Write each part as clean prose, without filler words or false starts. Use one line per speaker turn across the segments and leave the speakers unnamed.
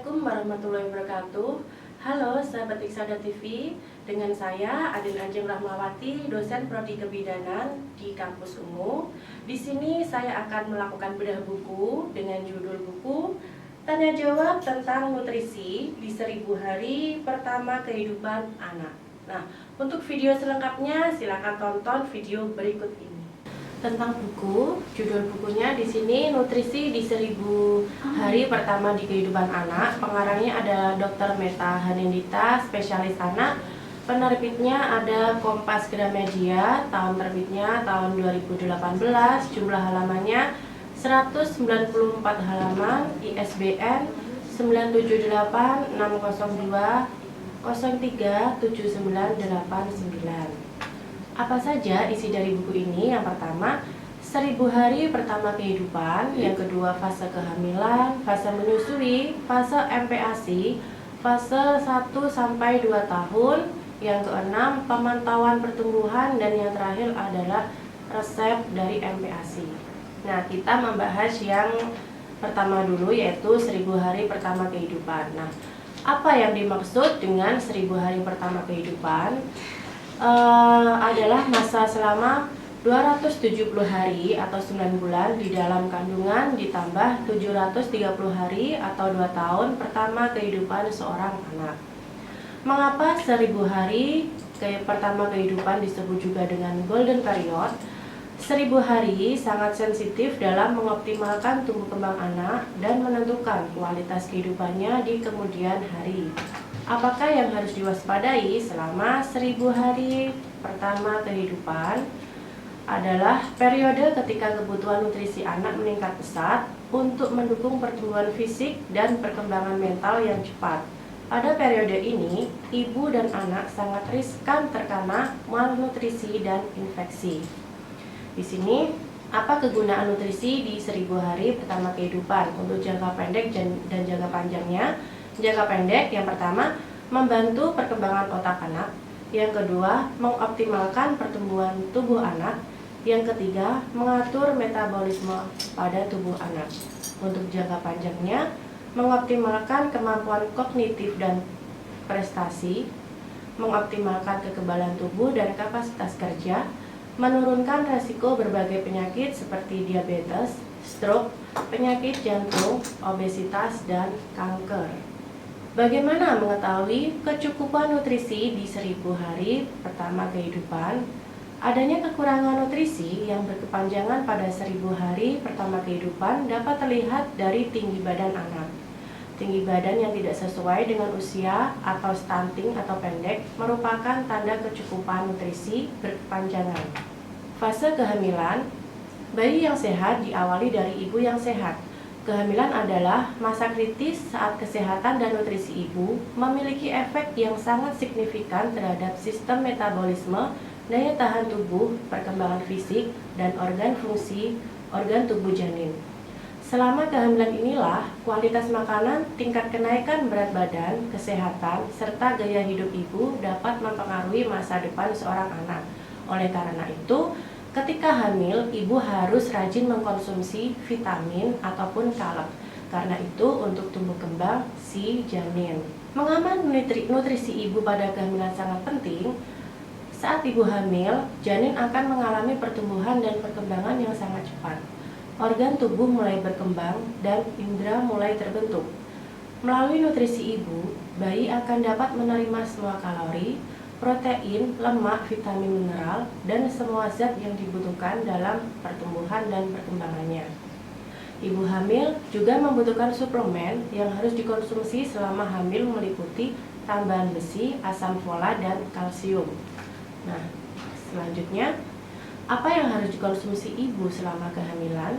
Assalamualaikum warahmatullahi wabarakatuh. Halo sahabat Iksada TV, dengan saya Adin Anjing Rahmawati, dosen Prodi Kebidanan di Kampus Ungu. Di sini saya akan melakukan bedah buku dengan judul buku Tanya Jawab tentang Nutrisi di 1000 Hari Pertama Kehidupan Anak. Nah, untuk video selengkapnya silakan tonton video berikut ini. Tentang buku, judul bukunya di sini Nutrisi di 1000 Hari Pertama di Kehidupan Anak. Pengarangnya ada Dr. Meta Hanindita, spesialis anak. Penerbitnya ada Kompas Gramedia, tahun terbitnya tahun 2018. Jumlah halamannya 194 halaman, ISBN 9786020379899. Apa saja isi dari buku ini? Yang pertama, 1000 hari pertama kehidupan. Yang kedua, fase kehamilan, fase menyusui, fase MPASI, fase 1 sampai 2 tahun. Yang keenam, pemantauan pertumbuhan, dan yang terakhir adalah resep dari MPASI. Nah, kita membahas yang pertama dulu, yaitu 1000 hari pertama kehidupan. Nah, apa yang dimaksud dengan 1000 hari pertama kehidupan? Adalah masa selama 270 hari atau 9 bulan di dalam kandungan ditambah 730 hari atau 2 tahun pertama kehidupan seorang anak. Mengapa 1000 hari pertama kehidupan disebut juga dengan golden period? 1000 hari sangat sensitif dalam mengoptimalkan tumbuh kembang anak dan menentukan kualitas kehidupannya di kemudian hari. Apakah yang harus diwaspadai selama 1000 hari pertama kehidupan? Adalah periode ketika kebutuhan nutrisi anak meningkat pesat untuk mendukung pertumbuhan fisik dan perkembangan mental yang cepat. Pada periode ini, ibu dan anak sangat riskan terkena malnutrisi dan infeksi. Di sini, apa kegunaan nutrisi di 1000 hari pertama kehidupan untuk jangka pendek dan jangka panjangnya? Jangka pendek, yang pertama, membantu perkembangan otak anak. Yang kedua, mengoptimalkan pertumbuhan tubuh anak. Yang ketiga, mengatur metabolisme pada tubuh anak. Untuk jangka panjangnya, mengoptimalkan kemampuan kognitif dan prestasi, mengoptimalkan kekebalan tubuh dan kapasitas kerja, menurunkan resiko berbagai penyakit seperti diabetes, stroke, penyakit jantung, obesitas, dan kanker. Bagaimana mengetahui kecukupan nutrisi di 1000 hari pertama kehidupan? Adanya kekurangan nutrisi yang berkepanjangan pada 1000 hari pertama kehidupan dapat terlihat dari tinggi badan anak. Tinggi badan yang tidak sesuai dengan usia atau stunting atau pendek merupakan tanda kecukupan nutrisi berkepanjangan. Fase kehamilan, bayi yang sehat diawali dari ibu yang sehat. Kehamilan adalah masa kritis saat kesehatan dan nutrisi ibu memiliki efek yang sangat signifikan terhadap sistem metabolisme, daya tahan tubuh, perkembangan fisik, dan organ fungsi organ tubuh janin. Selama kehamilan inilah kualitas makanan, tingkat kenaikan berat badan, kesehatan, serta gaya hidup ibu dapat mempengaruhi masa depan seorang anak. Oleh karena itu, ketika hamil, ibu harus rajin mengkonsumsi vitamin ataupun kalem. Karena itu, untuk tumbuh kembang si janin. Mengaman nutrisi ibu pada kehamilan sangat penting. Saat ibu hamil, janin akan mengalami pertumbuhan dan perkembangan yang sangat cepat. Organ tubuh mulai berkembang dan indera mulai terbentuk. Melalui nutrisi ibu, bayi akan dapat menerima semua kalori, protein, lemak, vitamin, mineral, dan semua zat yang dibutuhkan dalam pertumbuhan dan perkembangannya. Ibu hamil juga membutuhkan suplemen yang harus dikonsumsi selama hamil meliputi tambahan besi, asam folat, dan kalsium. Nah, selanjutnya, apa yang harus dikonsumsi ibu selama kehamilan?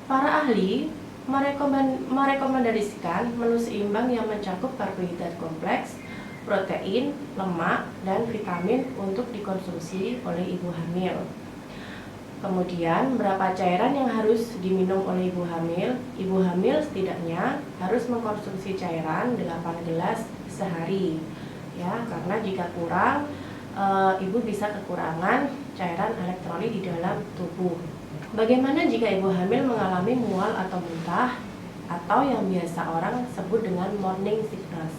Para ahli merekomendasikan menu seimbang yang mencakup karbohidrat kompleks, protein, lemak, dan vitamin untuk dikonsumsi oleh ibu hamil. Kemudian, berapa cairan yang harus diminum oleh ibu hamil? Ibu hamil setidaknya harus mengkonsumsi cairan 8 gelas sehari. Ya, karena jika kurang, ibu bisa kekurangan cairan elektrolit di dalam tubuh. Bagaimana jika ibu hamil mengalami mual atau muntah? atau yang biasa orang sebut dengan morning sickness.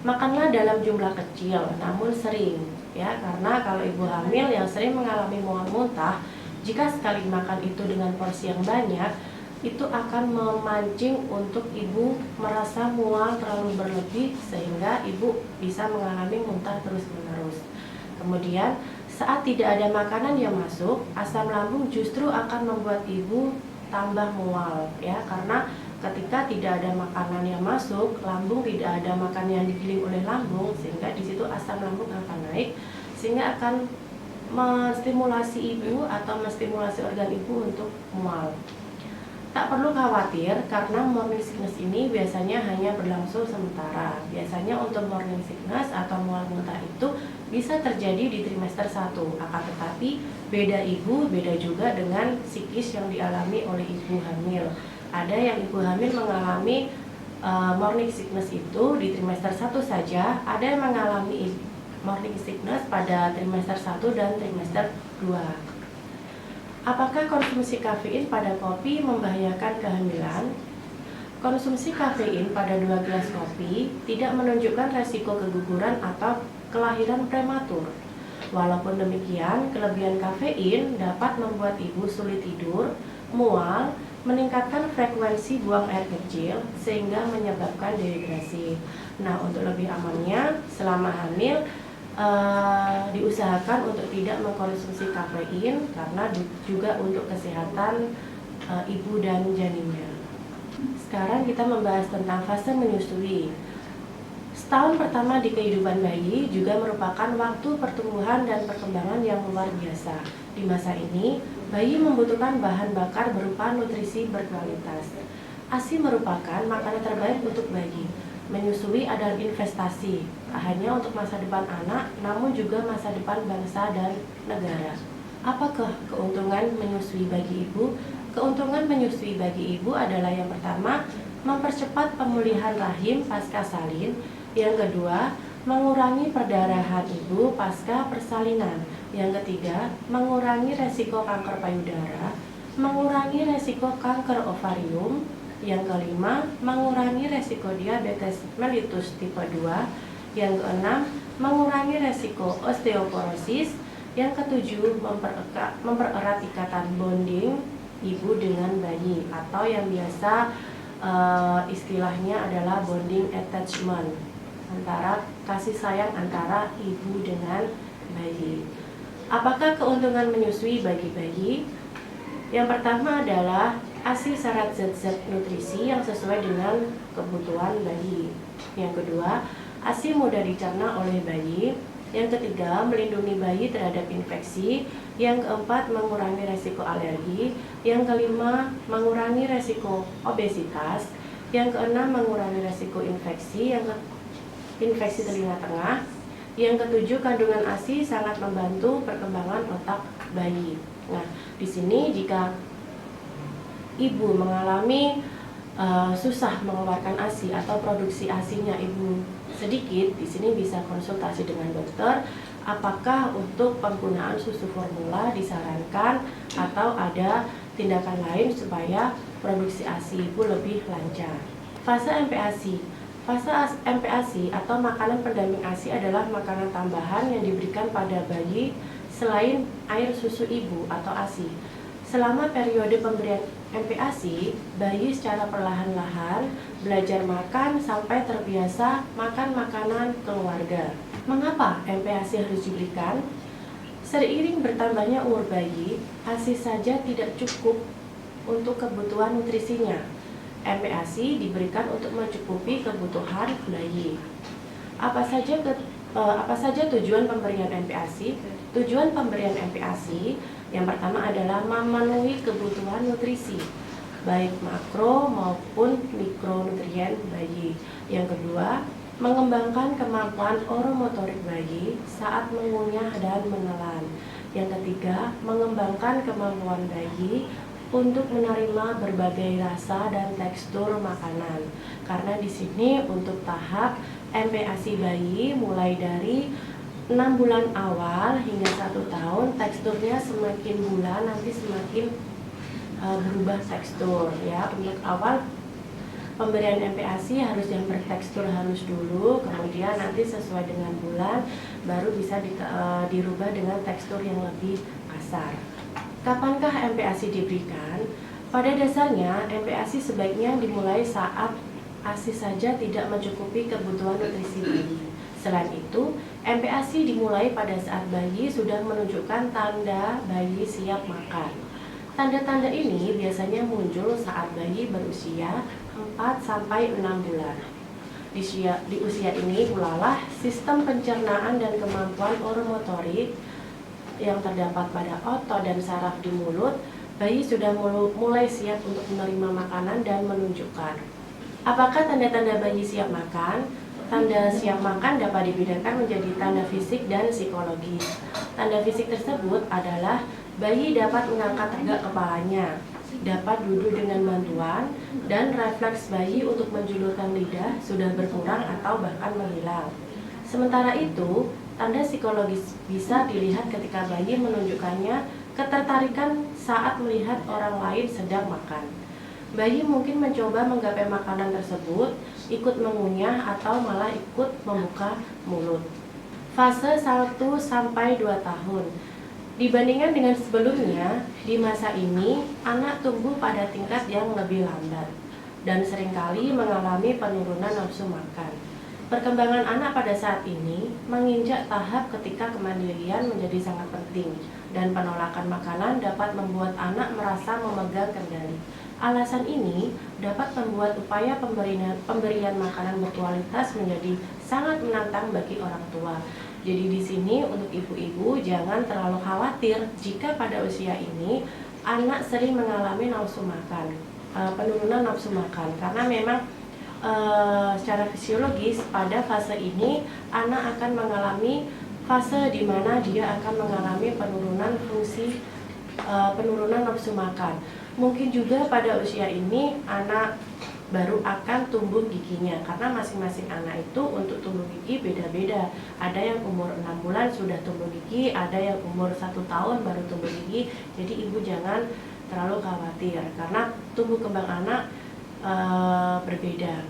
Makanlah dalam jumlah kecil namun sering, ya, karena kalau ibu hamil yang sering mengalami mual muntah, jika sekali makan itu dengan porsi yang banyak, itu akan memancing untuk ibu merasa mual terlalu berlebih sehingga ibu bisa mengalami muntah terus-menerus. Kemudian saat tidak ada makanan yang masuk, asam lambung justru akan membuat ibu tambah mual, ya, karena ketika tidak ada makanan yang masuk, lambung tidak ada makanan yang digiling oleh lambung, sehingga di situ asam lambung akan naik, sehingga akan menstimulasi ibu atau menstimulasi organ ibu untuk mual. Tak perlu khawatir karena morning sickness ini biasanya hanya berlangsung sementara. Biasanya untuk morning sickness atau mual muntah itu bisa terjadi di trimester 1. Akan tetapi beda ibu, beda juga dengan psikis yang dialami oleh ibu hamil. Ada yang ibu hamil mengalami morning sickness itu di trimester 1 saja, ada yang mengalami morning sickness pada trimester 1 dan trimester 2. Apakah konsumsi kafein pada kopi membahayakan kehamilan? Konsumsi kafein pada 2 gelas kopi tidak menunjukkan resiko keguguran atau kelahiran prematur. Walaupun demikian, kelebihan kafein dapat membuat ibu sulit tidur, mual, meningkatkan frekuensi buang air kecil sehingga menyebabkan dehidrasi. Nah, untuk lebih amannya selama hamil diusahakan untuk tidak mengkonsumsi kafein karena juga untuk kesehatan ibu dan janinnya. Sekarang kita membahas tentang fase menyusui. Setahun pertama di kehidupan bayi juga merupakan waktu pertumbuhan dan perkembangan yang luar biasa. Di masa ini, bayi membutuhkan bahan bakar berupa nutrisi berkualitas. ASI merupakan makanan terbaik untuk bayi. Menyusui adalah investasi, tak hanya untuk masa depan anak, namun juga masa depan bangsa dan negara. Apakah keuntungan menyusui bagi ibu? Keuntungan menyusui bagi ibu adalah yang pertama, mempercepat pemulihan rahim pasca salin. Yang kedua, mengurangi perdarahan ibu pasca persalinan. Yang ketiga, mengurangi resiko kanker payudara, mengurangi resiko kanker ovarium. Yang kelima, mengurangi resiko diabetes mellitus tipe 2. Yang keenam, mengurangi resiko osteoporosis. Yang ketujuh, mempererat ikatan bonding ibu dengan bayi atau yang biasa istilahnya adalah bonding attachment, antara kasih sayang antara ibu dengan bayi. Apakah keuntungan menyusui bagi bayi? Yang pertama adalah ASI syarat zat-zat nutrisi yang sesuai dengan kebutuhan bayi. Yang kedua, ASI mudah dicerna oleh bayi. Yang ketiga, melindungi bayi terhadap infeksi. Yang keempat, mengurangi resiko alergi. Yang kelima, mengurangi resiko obesitas. Yang keenam, mengurangi resiko infeksi, infeksi telinga tengah. Yang ketujuh, kandungan ASI sangat membantu perkembangan otak bayi. Nah, di sini jika ibu mengalami susah mengeluarkan ASI atau produksi ASINya ibu sedikit, di sini bisa konsultasi dengan dokter apakah untuk penggunaan susu formula disarankan atau ada tindakan lain supaya produksi ASI ibu lebih lancar. Fase MPASI. Fase MPASI atau makanan pendamping ASI adalah makanan tambahan yang diberikan pada bayi selain air susu ibu atau ASI. Selama periode pemberian MPASI, bayi secara perlahan-lahan belajar makan sampai terbiasa makan makanan keluarga. Mengapa MPASI harus diberikan? Seiring bertambahnya umur bayi, ASI saja tidak cukup untuk kebutuhan nutrisinya. MPASI diberikan untuk mencukupi kebutuhan bayi. Apa saja tujuan pemberian MPASI? Tujuan pemberian MPASI yang pertama adalah memenuhi kebutuhan nutrisi, baik makro maupun mikronutrien bayi. Yang kedua, mengembangkan kemampuan oromotorik bayi saat mengunyah dan menelan. Yang ketiga, mengembangkan kemampuan bayi untuk menerima berbagai rasa dan tekstur makanan. Karena di sini untuk tahap MPASI bayi mulai dari 6 bulan awal hingga 1 tahun, teksturnya semakin bulan nanti semakin berubah tekstur, ya. Untuk awal Pemberian MPASI harus yang bertekstur halus dulu, kemudian nanti sesuai dengan bulan baru bisa dirubah dengan tekstur yang lebih kasar. Kapankah MPASI diberikan? Pada dasarnya MPASI sebaiknya dimulai saat ASI saja tidak mencukupi kebutuhan nutrisi bayi. Selain itu, MPASI dimulai pada saat bayi sudah menunjukkan tanda bayi siap makan. Tanda-tanda ini biasanya muncul saat bayi berusia 4-6 bulan. Di usia ini pulalah sistem pencernaan dan kemampuan oromotorik yang terdapat pada otot dan saraf di mulut bayi sudah mulai siap untuk menerima makanan dan menunjukkan. Apakah tanda-tanda bayi siap makan? Tanda siap makan dapat dibedakan menjadi tanda fisik dan psikologis. Tanda fisik tersebut adalah bayi dapat mengangkat tegak kepalanya, dapat duduk dengan bantuan, dan refleks bayi untuk menjulurkan lidah sudah berkurang atau bahkan menghilang. Sementara itu, tanda psikologis bisa dilihat ketika bayi menunjukkannya ketertarikan saat melihat orang lain sedang makan. Bayi mungkin mencoba menggapai makanan tersebut, ikut mengunyah, atau malah ikut membuka mulut. Fase 1-2 tahun. Dibandingkan dengan sebelumnya, di masa ini anak tumbuh pada tingkat yang lebih lambat dan seringkali mengalami penurunan nafsu makan. Perkembangan anak pada saat ini menginjak tahap ketika kemandirian menjadi sangat penting dan penolakan makanan dapat membuat anak merasa memegang kendali. Alasan ini dapat membuat upaya pemberian makanan berkualitas menjadi sangat menantang bagi orang tua. Jadi di sini untuk ibu-ibu jangan terlalu khawatir jika pada usia ini anak sering mengalami nafsu makan, penurunan nafsu makan, karena memang secara fisiologis pada fase ini anak akan mengalami fase di mana dia akan mengalami penurunan fungsi, penurunan nafsu makan. Mungkin juga pada usia ini anak baru akan tumbuh giginya, karena masing-masing anak itu untuk tumbuh gigi beda-beda. Ada yang umur 6 bulan sudah tumbuh gigi, ada yang umur 1 tahun baru tumbuh gigi. Jadi ibu jangan terlalu khawatir karena tumbuh kembang anak berbeda.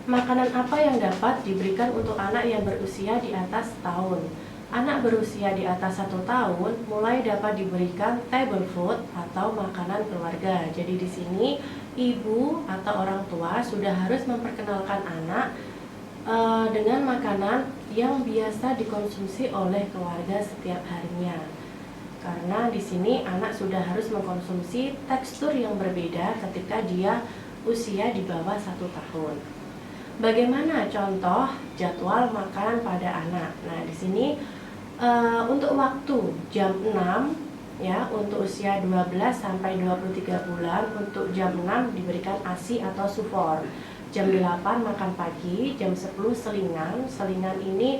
Makanan apa yang dapat diberikan untuk anak yang berusia di atas tahun? Anak berusia di atas 1 tahun mulai dapat diberikan table food atau makanan keluarga. Jadi di sini ibu atau orang tua sudah harus memperkenalkan anak dengan makanan yang biasa dikonsumsi oleh keluarga setiap harinya. Karena di sini anak sudah harus mengkonsumsi tekstur yang berbeda ketika dia usia di bawah 1 tahun. Bagaimana contoh jadwal makan pada anak? Nah, di sini untuk waktu jam 6 ya, untuk usia 12-23 bulan untuk jam 6 diberikan ASI atau sufor. Jam 8 makan pagi, jam 10 selingan. Selingan ini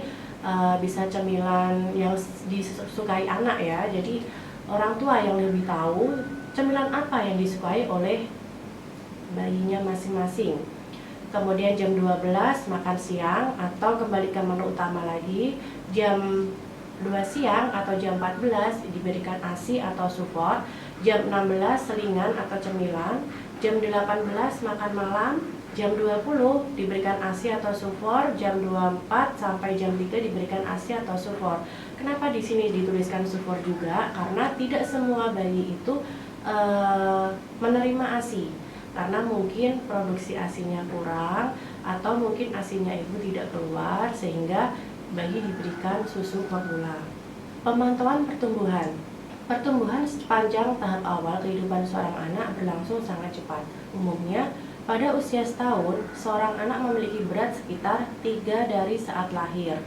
bisa cemilan yang disukai anak ya. Jadi orang tua yang lebih tahu cemilan apa yang disukai oleh bayinya masing-masing. Kemudian jam 12 makan siang atau kembali ke menu utama lagi. Jam 2 siang atau jam 14 diberikan ASI atau support. Jam 16 selingan atau cemilan. Jam 18 makan malam. Jam 20 diberikan ASI atau support. Jam 24 sampai jam 3 diberikan ASI atau support. Kenapa di sini dituliskan support juga? Karena tidak semua bayi itu menerima ASI, karena mungkin produksi ASINya kurang atau mungkin ASINya ibu tidak keluar sehingga bayi diberikan susu formula. Pemantauan pertumbuhan. Pertumbuhan sepanjang tahap awal kehidupan seorang anak berlangsung sangat cepat. Umumnya pada usia setahun, seorang anak memiliki berat sekitar 3 dari saat lahir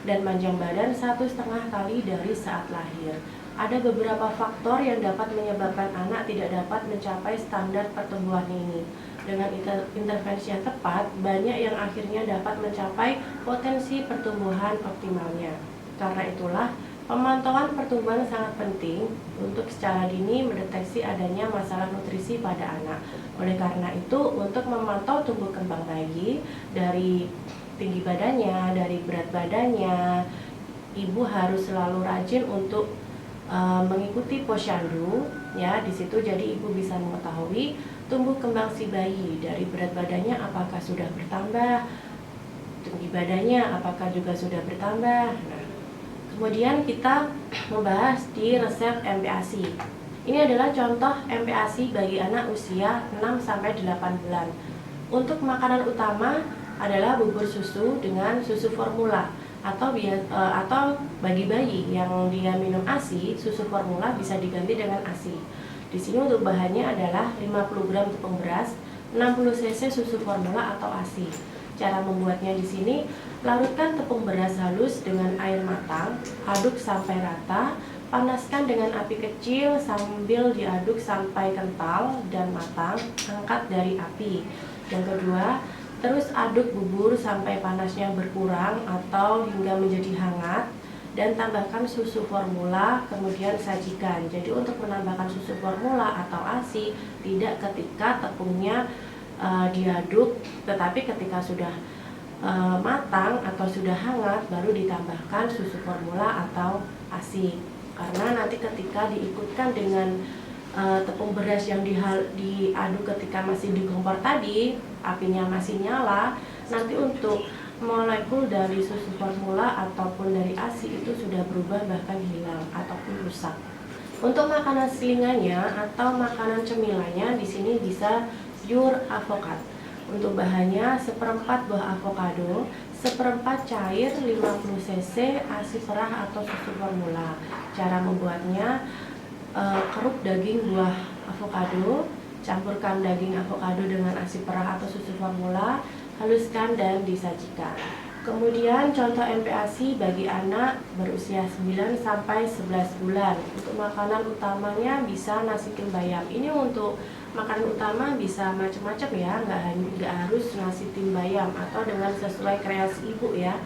dan panjang badan 1,5 kali dari saat lahir. Ada beberapa faktor yang dapat menyebabkan anak tidak dapat mencapai standar pertumbuhan ini. Dengan intervensi yang tepat, banyak yang akhirnya dapat mencapai potensi pertumbuhan optimalnya. Karena itulah, pemantauan pertumbuhan sangat penting untuk secara dini mendeteksi adanya masalah nutrisi pada anak. Oleh karena itu, untuk memantau tumbuh kembang bayi dari tinggi badannya, dari berat badannya, ibu harus selalu rajin untuk mengikuti posyandu ya. Di situ jadi ibu bisa mengetahui tumbuh kembang si bayi, dari berat badannya apakah sudah bertambah, tinggi badannya apakah juga sudah bertambah. Nah, kemudian kita membahas di resep MPASI. Ini adalah contoh MPASI bagi anak usia 6-8 bulan. Untuk makanan utama adalah bubur susu dengan susu formula, atau bagi bayi yang dia minum ASI, susu formula bisa diganti dengan ASI. Di sini untuk bahannya adalah 50 gram tepung beras, 60 cc susu formula atau ASI. Cara membuatnya di sini, larutkan tepung beras halus dengan air matang, aduk sampai rata, panaskan dengan api kecil sambil diaduk sampai kental dan matang, angkat dari api. Yang kedua, terus aduk bubur sampai panasnya berkurang atau hingga menjadi hangat, dan tambahkan susu formula, kemudian sajikan. Jadi untuk menambahkan susu formula atau ASI tidak ketika tepungnya diaduk, tetapi ketika sudah matang atau sudah hangat baru ditambahkan susu formula atau ASI. Karena nanti ketika diikutkan dengan tepung beras yang diaduk ketika masih di kompor tadi, apinya masih nyala, nanti untuk molekul dari susu formula ataupun dari ASI itu sudah berubah, bahkan hilang ataupun rusak. Untuk makanan selingannya atau makanan cemilannya di sini bisa pure avokat. Untuk bahannya seperempat buah avokado, seperempat cair 50 cc ASI perah atau susu formula. Cara membuatnya, keruk daging buah avokado, campurkan daging avokado dengan ASI perah atau susu formula, haluskan dan disajikan. Kemudian contoh MPASI bagi anak berusia 9-11 bulan. Untuk makanan utamanya bisa nasi tim bayam. Ini untuk makanan utama bisa macam-macam ya, nggak harus nasi tim bayam atau dengan sesuai kreasi ibu ya.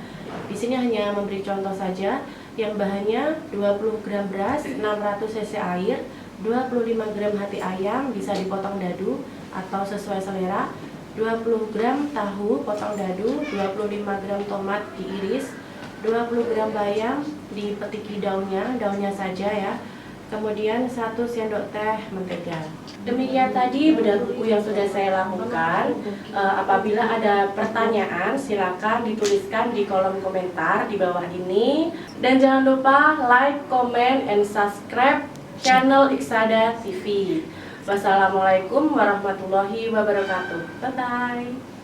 Di sini hanya memberi contoh saja. Yang bahannya 20 gram beras, 600 cc air, 25 gram hati ayam bisa dipotong dadu atau sesuai selera, 20 gram tahu potong dadu, 25 gram tomat diiris, 20 gram bayam dipetiki daunnya saja ya. Kemudian 1 sendok teh mentega. Demikian tadi bedah buku yang sudah saya lakukan. Apabila ada pertanyaan silakan dituliskan di kolom komentar di bawah ini. Dan jangan lupa like, comment, and subscribe channel Iksada TV. Wassalamualaikum warahmatullahi wabarakatuh. Bye bye.